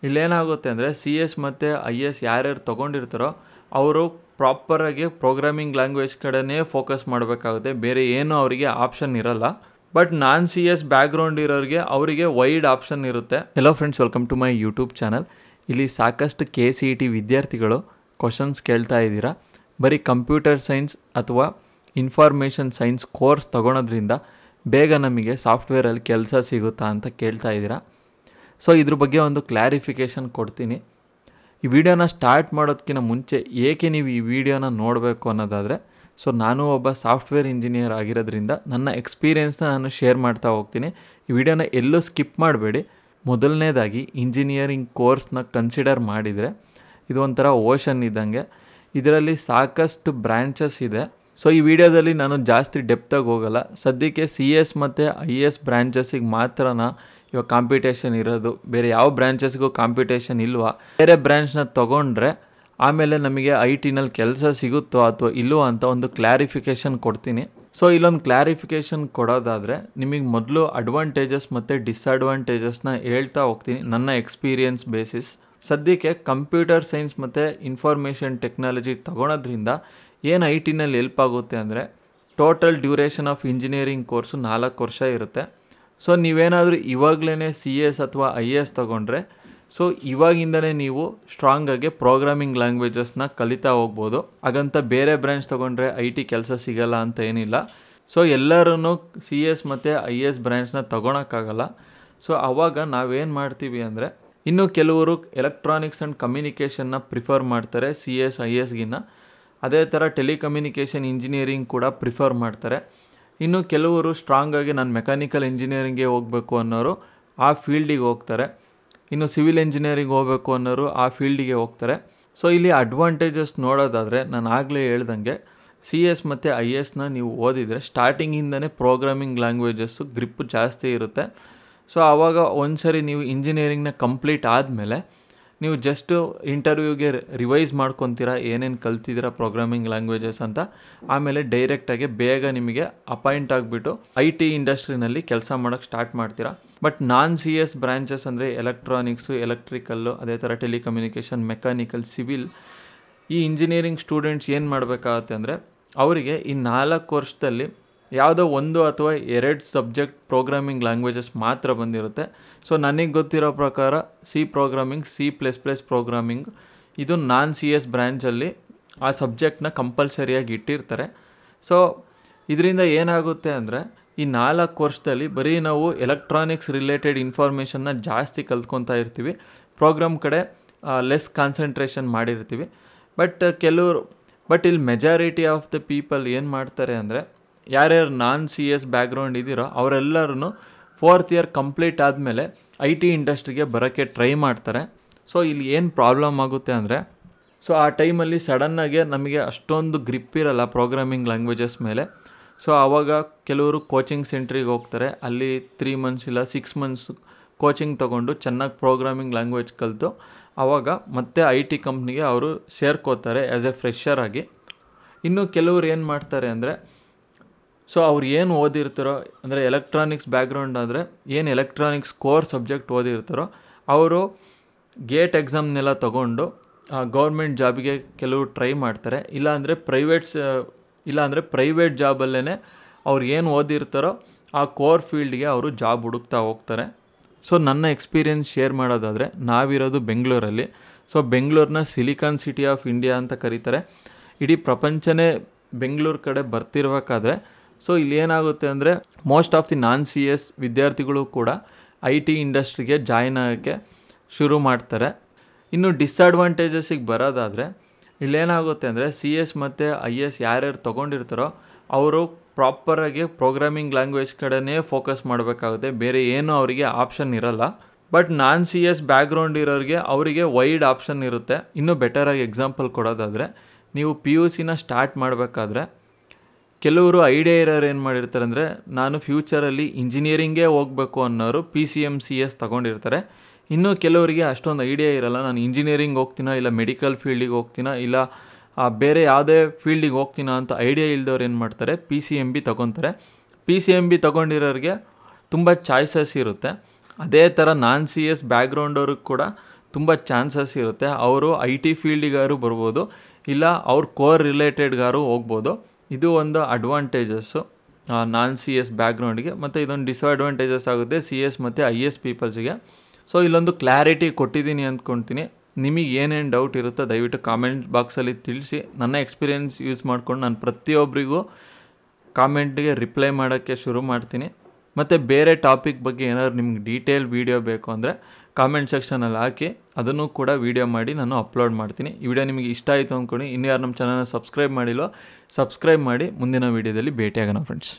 ಇಲ್ಲೇನಾಗುತ್ತೆ ಅಂದರೆ CS ಮತ್ತು IS ಯಾರ್ಯಾರು ತೊಗೊಂಡಿರ್ತಾರೋ ಅವರು ಪ್ರಾಪರಾಗಿ ಪ್ರೋಗ್ರಾಮಿಂಗ್ ಲ್ಯಾಂಗ್ವೇಜ್ ಕಡೆನೇ ಫೋಕಸ್ ಮಾಡಬೇಕಾಗುತ್ತೆ, ಬೇರೆ ಏನೂ ಅವರಿಗೆ ಆಪ್ಷನ್ ಇರಲ್ಲ. ಬಟ್ ನಾನ್ CS ಬ್ಯಾಕ್ಗ್ರೌಂಡ್ ಇರೋರಿಗೆ ಅವರಿಗೆ ವೈಡ್ ಆಪ್ಷನ್ ಇರುತ್ತೆ. Hello friends, welcome to my YouTube channel. ಇಲ್ಲಿ ಸಾಕಷ್ಟು KCET ವಿದ್ಯಾರ್ಥಿಗಳು ಕ್ವಶನ್ಸ್ ಕೇಳ್ತಾ ಇದ್ದೀರಾ, ಬರೀ ಕಂಪ್ಯೂಟರ್ ಸೈನ್ಸ್ ಅಥವಾ ಇನ್ಫಾರ್ಮೇಷನ್ ಸೈನ್ಸ್ ಕೋರ್ಸ್ ತೊಗೊಳೋದ್ರಿಂದ ಬೇಗ ನಮಗೆ ಸಾಫ್ಟ್ವೇರಲ್ಲಿ ಕೆಲಸ ಸಿಗುತ್ತಾ ಅಂತ ಕೇಳ್ತಾ ಇದ್ದೀರಾ. ಸೊ ಇದ್ರ ಬಗ್ಗೆ ಒಂದು ಕ್ಲಾರಿಫಿಕೇಷನ್ ಕೊಡ್ತೀನಿ. ಈ ವಿಡಿಯೋನ ಸ್ಟಾರ್ಟ್ ಮಾಡೋದಕ್ಕಿಂತ ಮುಂಚೆ ಏಕೆ ನೀವು ಈ ವಿಡಿಯೋನ ನೋಡಬೇಕು ಅನ್ನೋದಾದರೆ, ಸೊ ನಾನು ಒಬ್ಬ ಸಾಫ್ಟ್ವೇರ್ ಇಂಜಿನಿಯರ್ ಆಗಿರೋದ್ರಿಂದ ನನ್ನ ಎಕ್ಸ್ಪೀರಿಯೆನ್ಸ್ನ ನಾನು ಶೇರ್ ಮಾಡ್ತಾ ಹೋಗ್ತೀನಿ. ಈ ವಿಡಿಯೋನ ಎಲ್ಲೂ ಸ್ಕಿಪ್ ಮಾಡಬೇಡಿ. ಮೊದಲನೇದಾಗಿ ಇಂಜಿನಿಯರಿಂಗ್ ಕೋರ್ಸ್ನ ಕನ್ಸಿಡರ್ ಮಾಡಿದರೆ ಇದು ಒಂಥರ ಓಷನ್ ಇದ್ದಂಗೆ, ಇದರಲ್ಲಿ ಸಾಕಷ್ಟು ಬ್ರ್ಯಾಂಚಸ್ ಇದೆ. ಸೊ ಈ ವಿಡಿಯೋದಲ್ಲಿ ನಾನು ಜಾಸ್ತಿ ಡೆಪ್ತಾಗಿ ಹೋಗಲ್ಲ. ಸದ್ಯಕ್ಕೆ CS ಮತ್ತು IS ಬ್ರ್ಯಾಂಚಸ್ಸಿಗೆ ಮಾತ್ರನ ಇವಾಗ ಕಾಂಪಿಟೇಷನ್ ಇರೋದು, ಬೇರೆ ಯಾವ ಬ್ರ್ಯಾಂಚಸ್ಗೂ ಕಾಂಪಿಟೇಷನ್ ಇಲ್ವಾ, ಬೇರೆ ಬ್ರ್ಯಾಂಚ್ನ ತೊಗೊಂಡ್ರೆ ಆಮೇಲೆ ನಮಗೆ IT-ನಲ್ಲಿ ಕೆಲಸ ಸಿಗುತ್ತೋ ಅಥವಾ ಇಲ್ವೋ ಅಂತ ಒಂದು ಕ್ಲಾರಿಫಿಕೇಷನ್ ಕೊಡ್ತೀನಿ. ಸೊ ಇಲ್ಲೊಂದು ಕ್ಲಾರಿಫಿಕೇಷನ್ ಕೊಡೋದಾದರೆ ನಿಮಗೆ ಮೊದಲು ಅಡ್ವಾಂಟೇಜಸ್ ಮತ್ತು ಡಿಸ್ಅಡ್ವಾಂಟೇಜಸ್ನ ಹೇಳ್ತಾ ಹೋಗ್ತೀನಿ ನನ್ನ ಎಕ್ಸ್ಪೀರಿಯನ್ಸ್ ಬೇಸಿಸ್. ಸದ್ಯಕ್ಕೆ ಕಂಪ್ಯೂಟರ್ ಸೈನ್ಸ್ ಮತ್ತು ಇನ್ಫಾರ್ಮೇಷನ್ ಟೆಕ್ನಾಲಜಿ ತೊಗೊಳೋದ್ರಿಂದ ಏನು IT-ನಲ್ಲಿ ಹೆಲ್ಪ್ ಆಗುತ್ತೆ ಅಂದರೆ, total duration of engineering course 4 ವರ್ಷ ಇರುತ್ತೆ. ಸೊ ನೀವೇನಾದರೂ ಇವಾಗಲೇ CS ಅಥವಾ IS ತೊಗೊಂಡ್ರೆ, ಸೊ ಇವಾಗಿಂದಲೇ ನೀವು ಸ್ಟ್ರಾಂಗಾಗಿ ಪ್ರೋಗ್ರಾಮಿಂಗ್ ಲ್ಯಾಂಗ್ವೇಜಸ್ನ ಕಲಿತಾ ಹೋಗ್ಬೋದು. ಹಾಗಂತ ಬೇರೆ ಬ್ರಾಂಚ್ ತೊಗೊಂಡ್ರೆ IT ಕೆಲಸ ಸಿಗಲ್ಲ ಅಂತ ಏನಿಲ್ಲ. ಸೊ ಎಲ್ಲರೂ CS ಮತ್ತು IS ಬ್ರಾಂಚ್ನ ತೊಗೊಳಕ್ಕಾಗಲ್ಲ. ಸೊ ಆವಾಗ ನಾವೇನು ಮಾಡ್ತೀವಿ ಅಂದರೆ, ಇನ್ನು ಕೆಲವರು ಎಲೆಕ್ಟ್ರಾನಿಕ್ಸ್ ಆ್ಯಂಡ್ ಕಮ್ಯುನಿಕೇಷನ್ನ ಪ್ರಿಫರ್ ಮಾಡ್ತಾರೆ CS ISಗಿನ್ನ. ಅದೇ ಥರ ಟೆಲಿಕಮ್ಯುನಿಕೇಷನ್ ಇಂಜಿನಿಯರಿಂಗ್ ಕೂಡ ಪ್ರಿಫರ್ ಮಾಡ್ತಾರೆ. ಇನ್ನು ಕೆಲವರು ಸ್ಟ್ರಾಂಗಾಗಿ ನಾನು ಮೆಕ್ಯಾನಿಕಲ್ ಇಂಜಿನಿಯರಿಂಗ್ಗೆ ಹೋಗಬೇಕು ಅನ್ನೋರು ಆ ಫೀಲ್ಡಿಗೆ ಹೋಗ್ತಾರೆ. ಇನ್ನು ಸಿವಿಲ್ ಇಂಜಿನಿಯರಿಂಗ್ ಹೋಗಬೇಕು ಅನ್ನೋರು ಆ ಫೀಲ್ಡಿಗೆ ಹೋಗ್ತಾರೆ. ಸೊ ಇಲ್ಲಿ ಅಡ್ವಾಂಟೇಜಸ್ ನೋಡೋದಾದರೆ, ನಾನು ಆಗಲೇ ಹೇಳ್ದಂಗೆ CS ಮತ್ತು ISನ ನೀವು ಓದಿದರೆ ಸ್ಟಾರ್ಟಿಂಗಿಂದನೇ ಪ್ರೋಗ್ರಾಮಿಂಗ್ ಲ್ಯಾಂಗ್ವೇಜಸ್ಸು ಗ್ರಿಪ್ಪು ಜಾಸ್ತಿ ಇರುತ್ತೆ. ಸೊ ಆವಾಗ ಒಂದು ಸರಿ ನೀವು ಇಂಜಿನಿಯರಿಂಗ್ನ ಕಂಪ್ಲೀಟ್ ಆದಮೇಲೆ ನೀವು ಜಸ್ಟು ಇಂಟರ್ವ್ಯೂಗೆ ರಿವೈಸ್ ಮಾಡ್ಕೊತೀರಾ ಏನೇನು ಕಲ್ತಿದ್ದೀರಾ ಪ್ರೋಗ್ರಾಮಿಂಗ್ ಲ್ಯಾಂಗ್ವೇಜಸ್ ಅಂತ. ಆಮೇಲೆ ಡೈರೆಕ್ಟಾಗಿ ಬೇಗ ನಿಮಗೆ ಅಪಾಯಿಂಟ್ ಆಗಿಬಿಟ್ಟು IT ಇಂಡಸ್ಟ್ರಿನಲ್ಲಿ ಕೆಲಸ ಮಾಡೋಕ್ಕೆ ಸ್ಟಾರ್ಟ್ ಮಾಡ್ತೀರಾ. ಬಟ್ ನಾನ್ CS ಬ್ರ್ಯಾಂಚಸ್ ಅಂದರೆ ಎಲೆಕ್ಟ್ರಾನಿಕ್ಸು, ಎಲೆಕ್ಟ್ರಿಕಲ್ಲು, ಅದೇ ಥರ ಟೆಲಿಕಮ್ಯುನಿಕೇಷನ್, ಮೆಕ್ಯಾನಿಕಲ್, ಸಿವಿಲ್, ಈ ಇಂಜಿನಿಯರಿಂಗ್ ಸ್ಟೂಡೆಂಟ್ಸ್ ಏನು ಮಾಡಬೇಕಾಗತ್ತೆ ಅಂದರೆ, ಅವರಿಗೆ ಈ 4 ವರ್ಷದಲ್ಲಿ ಯಾವುದೋ 1 ಅಥವಾ 2 ಸಬ್ಜೆಕ್ಟ್ ಪ್ರೋಗ್ರಾಮಿಂಗ್ ಲ್ಯಾಂಗ್ವೇಜಸ್ ಮಾತ್ರ ಬಂದಿರುತ್ತೆ. ಸೊ ನನಗೆ ಗೊತ್ತಿರೋ ಪ್ರಕಾರ C ಪ್ರೋಗ್ರಾಮಿಂಗ್, C++ ಪ್ರೋಗ್ರಾಮಿಂಗ್, ಇದು ನಾನ್ CS ಬ್ರ್ಯಾಂಚಲ್ಲಿ ಆ ಸಬ್ಜೆಕ್ಟ್ನ ಕಂಪಲ್ಸರಿಯಾಗಿ ಇಟ್ಟಿರ್ತಾರೆ. ಸೊ ಇದರಿಂದ ಏನಾಗುತ್ತೆ ಅಂದರೆ, ಈ 4 ವರ್ಷದಲ್ಲಿ ಬರೀ ನಾವು ಎಲೆಕ್ಟ್ರಾನಿಕ್ಸ್ ರಿಲೇಟೆಡ್ ಇನ್ಫಾರ್ಮೇಷನ್ನ ಜಾಸ್ತಿ ಕಲ್ತ್ಕೊತಾ ಇರ್ತೀವಿ, ಪ್ರೋಗ್ರಾಮ್ ಕಡೆ ಲೆಸ್ ಕಾನ್ಸಂಟ್ರೇಷನ್ ಮಾಡಿರ್ತೀವಿ. ಬಟ್ ಇಲ್ಲಿ ಮೆಜಾರಿಟಿ ಆಫ್ ದ ಪೀಪಲ್ ಏನು ಮಾಡ್ತಾರೆ ಅಂದರೆ, ಯಾರ್ಯಾರು ನಾನ್ CS ಬ್ಯಾಕ್ಗ್ರೌಂಡ್ ಇದ್ದೀರೋ ಅವರೆಲ್ಲರೂ 4th ಇಯರ್ ಕಂಪ್ಲೀಟ್ ಆದಮೇಲೆ IT ಇಂಡಸ್ಟ್ರಿಗೆ ಬರೋಕ್ಕೆ ಟ್ರೈ ಮಾಡ್ತಾರೆ. ಸೊ ಇಲ್ಲಿ ಏನು ಪ್ರಾಬ್ಲಮ್ ಆಗುತ್ತೆ ಅಂದರೆ, ಸೊ ಆ ಟೈಮಲ್ಲಿ ಸಡನ್ನಾಗಿ ನಮಗೆ ಅಷ್ಟೊಂದು ಗ್ರಿಪ್ ಇರಲ್ಲ ಪ್ರೋಗ್ರಾಮಿಂಗ್ ಲ್ಯಾಂಗ್ವೇಜಸ್ ಮೇಲೆ. ಸೊ ಆವಾಗ ಕೆಲವರು ಕೋಚಿಂಗ್ ಸೆಂಟ್ರಿಗೆ ಹೋಗ್ತಾರೆ, ಅಲ್ಲಿ 3 ಮಂತ್ಸ್ ಇಲ್ಲ 6 ಮಂತ್ಸ್ ಕೋಚಿಂಗ್ ತೊಗೊಂಡು ಚೆನ್ನಾಗಿ ಪ್ರೋಗ್ರಾಮಿಂಗ್ ಲ್ಯಾಂಗ್ವೇಜ್ ಕಲಿತು ಆವಾಗ ಮತ್ತೆ IT ಕಂಪ್ನಿಗೆ ಅವರು ಸೇರ್ಕೋತಾರೆ ಆ್ಯಸ್ ಎ ಫ್ರೆಷರ್ ಆಗಿ. ಇನ್ನು ಕೆಲವರು ಏನು ಮಾಡ್ತಾರೆ ಅಂದರೆ, ಸೊ ಅವ್ರು ಏನು ಓದಿರ್ತಾರೋ ಅಂದರೆ ಎಲೆಕ್ಟ್ರಾನಿಕ್ಸ್ ಬ್ಯಾಕ್ಗ್ರೌಂಡ್ ಆದರೆ ಏನು ಎಲೆಕ್ಟ್ರಾನಿಕ್ಸ್ ಕೋರ್ ಸಬ್ಜೆಕ್ಟ್ ಓದಿರ್ತಾರೋ ಅವರು ಗೇಟ್ ಎಕ್ಸಾಮ್ನೆಲ್ಲ ತೊಗೊಂಡು ಗೌರ್ಮೆಂಟ್ ಜಾಬಿಗೆ ಕೆಲವರು ಟ್ರೈ ಮಾಡ್ತಾರೆ. ಇಲ್ಲಾಂದರೆ ಪ್ರೈವೇಟ್ ಜಾಬಲ್ಲೇ ಅವ್ರು ಏನು ಓದಿರ್ತಾರೋ ಆ ಕೋರ್ ಫೀಲ್ಡ್ಗೆ ಅವರು ಜಾಬ್ ಹುಡುಕ್ತಾ ಹೋಗ್ತಾರೆ. ಸೊ ನನ್ನ ಎಕ್ಸ್ಪೀರಿಯೆನ್ಸ್ ಶೇರ್ ಮಾಡೋದಾದರೆ, ನಾವಿರೋದು ಬೆಂಗಳೂರಲ್ಲಿ. ಸೊ ಬೆಂಗಳೂರನ್ನ ಸಿಲಿಕಾನ್ ಸಿಟಿ ಆಫ್ ಇಂಡಿಯಾ ಅಂತ ಕರೀತಾರೆ. ಇಡೀ ಪ್ರಪಂಚನೇ ಬೆಂಗಳೂರು ಕಡೆ ಬರ್ತಿರ್ಬೇಕಾದ್ರೆ, ಸೊ ಇಲ್ಲಿ ಏನಾಗುತ್ತೆ ಅಂದರೆ most of the non CS ವಿದ್ಯಾರ್ಥಿಗಳು ಕೂಡ IT ಇಂಡಸ್ಟ್ರಿಗೆ ಜಾಯ್ನ್ ಆಗೋಕ್ಕೆ ಶುರು ಮಾಡ್ತಾರೆ. ಇನ್ನು ಡಿಸ್ಅಡ್ವಾಂಟೇಜಸ್ಸಿಗೆ ಬರೋದಾದರೆ, ಇಲ್ಲೇನಾಗುತ್ತೆ ಅಂದರೆ CS ಮತ್ತು IS ಯಾರ್ಯಾರು ತೊಗೊಂಡಿರ್ತಾರೋ ಅವರು ಪ್ರಾಪರಾಗಿ ಪ್ರೋಗ್ರಾಮಿಂಗ್ ಲ್ಯಾಂಗ್ವೇಜ್ ಕಡೆನೇ ಫೋಕಸ್ ಮಾಡಬೇಕಾಗುತ್ತೆ, ಬೇರೆ ಏನೂ ಅವರಿಗೆ ಆಪ್ಷನ್ ಇರಲ್ಲ. ಬಟ್ ನಾನ್ CS ಬ್ಯಾಕ್ಗ್ರೌಂಡ್ ಇರೋರಿಗೆ ಅವರಿಗೆ ವೈಡ್ ಆಪ್ಷನ್ ಇರುತ್ತೆ. ಇನ್ನೂ ಬೆಟರಾಗಿ ಎಕ್ಸಾಂಪಲ್ ಕೊಡೋದಾದರೆ, ನೀವು PUCನ ಸ್ಟಾರ್ಟ್ ಮಾಡಬೇಕಾದ್ರೆ ಕೆಲವರು ಐಡಿಯಾ ಇರೋರು ಏನು ಮಾಡಿರ್ತಾರೆ ಅಂದರೆ, ನಾನು ಫ್ಯೂಚರಲ್ಲಿ ಇಂಜಿನಿಯರಿಂಗೇ ಹೋಗಬೇಕು ಅನ್ನೋರು PCM CS ತೊಗೊಂಡಿರ್ತಾರೆ. ಇನ್ನೂ ಕೆಲವರಿಗೆ ಅಷ್ಟೊಂದು ಐಡಿಯಾ ಇರಲ್ಲ, ನಾನು ಇಂಜಿನಿಯರಿಂಗ್ ಹೋಗ್ತೀನೋ ಇಲ್ಲ ಮೆಡಿಕಲ್ ಫೀಲ್ಡಿಗೆ ಹೋಗ್ತೀನೋ ಇಲ್ಲ ಬೇರೆ ಯಾವುದೇ ಫೀಲ್ಡಿಗೆ ಹೋಗ್ತೀನೋ ಅಂತ ಐಡಿಯಾ ಇಲ್ದವ್ರು ಏನು ಮಾಡ್ತಾರೆ, PCMB ತೊಗೊತಾರೆ. PCMB ತೊಗೊಂಡಿರೋರಿಗೆ ತುಂಬ ಚಾಯ್ಸಸ್ ಇರುತ್ತೆ. ಅದೇ ಥರ ನಾನ್ CS ಬ್ಯಾಕ್ಗ್ರೌಂಡವ್ರಿಗೆ ಕೂಡ ತುಂಬ ಚಾನ್ಸಸ್ ಇರುತ್ತೆ. ಅವರು IT ಫೀಲ್ಡಿಗಾರು ಬರ್ಬೋದು, ಇಲ್ಲ ಅವ್ರ ಕೋರ್ ರಿಲೇಟೆಡ್ಗಾರು ಹೋಗ್ಬೋದು. ಇದು ಒಂದು ಅಡ್ವಾಂಟೇಜಸ್ಸು ನಾನ್ CS ಬ್ಯಾಕ್ಗ್ರೌಂಡಿಗೆ. ಮತ್ತು ಇದೊಂದು ಡಿಸ್ಅಡ್ವಾಂಟೇಜಸ್ ಆಗುತ್ತೆ CS ಮತ್ತು IS ಪೀಪಲ್ಸಿಗೆ. ಸೊ ಇಲ್ಲೊಂದು ಕ್ಲಾರಿಟಿ ಕೊಟ್ಟಿದ್ದೀನಿ ಅಂದ್ಕೊಳ್ತೀನಿ. ನಿಮಗೆ ಏನೇನು ಡೌಟ್ ಇರುತ್ತೋ ದಯವಿಟ್ಟು ಕಾಮೆಂಟ್ ಬಾಕ್ಸಲ್ಲಿ ತಿಳಿಸಿ. ನನ್ನ ಎಕ್ಸ್ಪೀರಿಯೆನ್ಸ್ ಯೂಸ್ ಮಾಡ್ಕೊಂಡು ನಾನು ಪ್ರತಿಯೊಬ್ಬರಿಗೂ ಕಾಮೆಂಟ್ಗೆ ರಿಪ್ಲೈ ಮಾಡೋಕ್ಕೆ ಶುರು ಮಾಡ್ತೀನಿ. ಮತ್ತು ಬೇರೆ ಟಾಪಿಕ್ ಬಗ್ಗೆ ಏನಾದ್ರು ನಿಮ್ಗೆ ಡೀಟೇಲ್ ವೀಡಿಯೋ ಬೇಕು ಅಂದರೆ ಕಾಮೆಂಟ್ ಸೆಕ್ಷನಲ್ಲಿ ಹಾಕಿ, ಅದನ್ನು ಕೂಡ ವೀಡಿಯೋ ಮಾಡಿ ನಾನು ಅಪ್ಲೋಡ್ ಮಾಡ್ತೀನಿ. ಈ ವಿಡಿಯೋ ನಿಮಗೆ ಇಷ್ಟ ಆಯಿತು ಅಂದ್ಕೊಂಡು, ಇನ್ನೂ ಯಾರು ನಮ್ಮ ಚಾನಲ್ನ ಸಬ್ಸ್ಕ್ರೈಬ್ ಮಾಡಿಲ್ವೋ ಸಬ್ಸ್ಕ್ರೈಬ್ ಮಾಡಿ. ಮುಂದಿನ ವೀಡಿಯೋದಲ್ಲಿ ಭೇಟಿಯಾಗೋಣ ಫ್ರೆಂಡ್ಸ್.